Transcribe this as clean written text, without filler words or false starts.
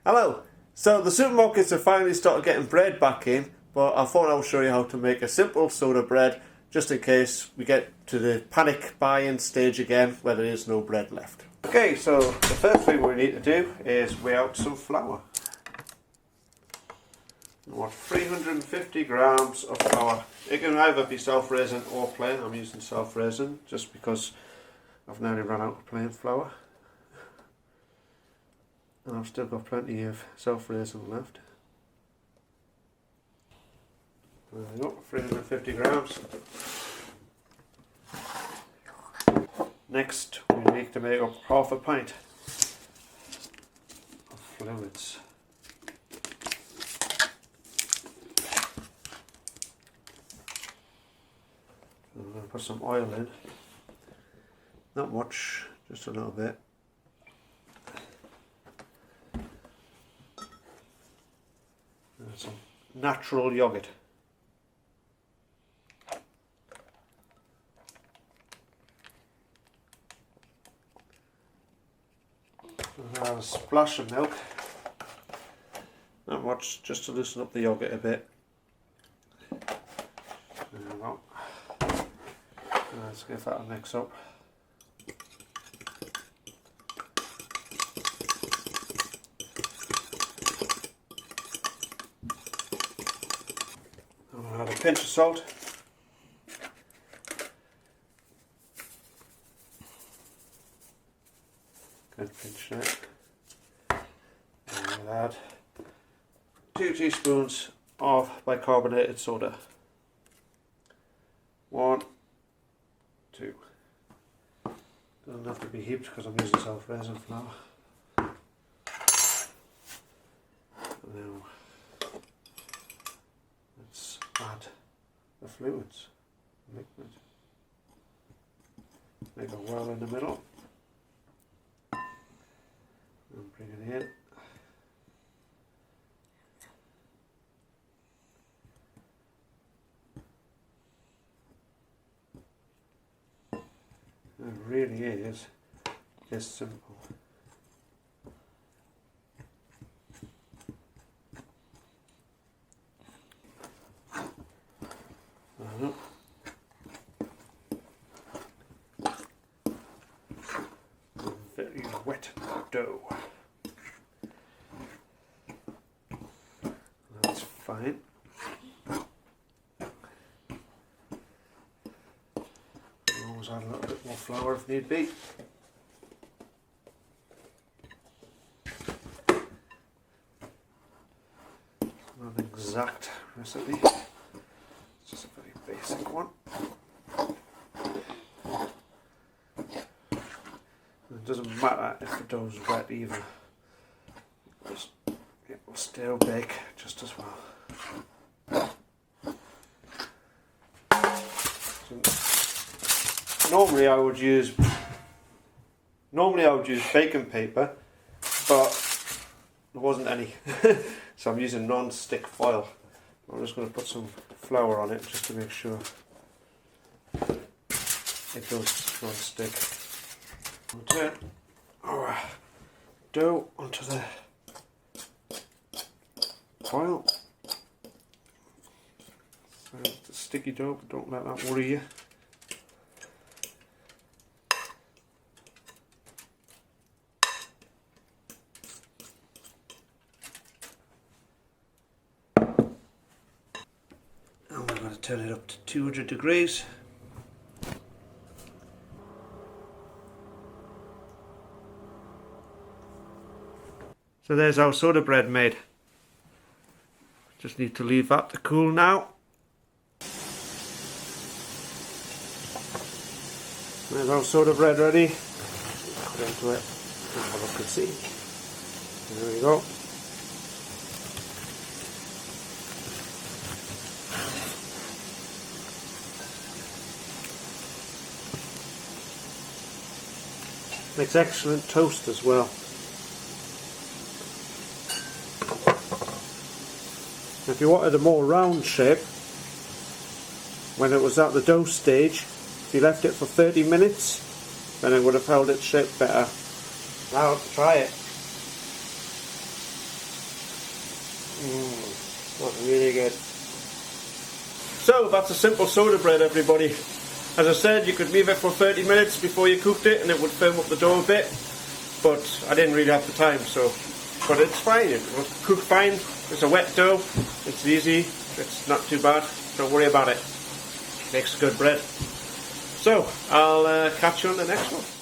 Hello! So the supermarkets have finally started getting bread back in, but I thought I'll show you how to make a simple soda bread just in case we get to the panic buying stage again where there is no bread left. Okay, so the first thing we need to do is weigh out some flour. I want 350 grams of flour. It can either be self-raising or plain. I'm using self-raising just because I've nearly run out of plain flour. And I've still got plenty of self-raising left. There we go, 350 grams. Next, we need to make up half a pint of fluids. I'm going to put some oil in. Not much, just a little bit. And some natural yogurt. And a splash of milk. Not much, just to loosen up the yogurt a bit. There we go. Let's give that a mix up. I'll add a pinch of salt. Good pinch there. And we'll add 2 teaspoons of bicarbonate soda. 1, 2. Doesn't have to be heaped because I'm using self-raising flour. Now let's add the fluids, liquid. Make a well in the middle and bring it in. It really is this simple. Very wet dough. That's fine. Always add a little bit more flour if need be. Not an exact recipe, it's just a very basic one. It doesn't matter if the dough's wet either, it will still bake just as well. So, normally I would use baking paper, but there wasn't any, so I'm using non-stick foil. I'm just going to put some flour on it just to make sure it does non-stick. We'll turn our dough onto the foil. So it's a sticky dough, but don't let that worry you. And we're going to turn it up to 200 degrees. So there's our soda bread made. Just need to leave that to cool now. There's our soda bread ready. Put it into it. Have a look and see. There we go. Makes excellent toast as well. If you wanted a more round shape, when it was at the dough stage, if you left it for 30 minutes, then it would have held its shape better. Now to try it. Looks really good. So that's a simple soda bread, everybody. As I said, you could leave it for 30 minutes before you cooked it and it would firm up the dough a bit, but I didn't really have the time, so. But it's fine, it will cook fine. It's a wet dough, it's easy, it's not too bad, don't worry about it. Makes good bread. So, I'll catch you on the next one.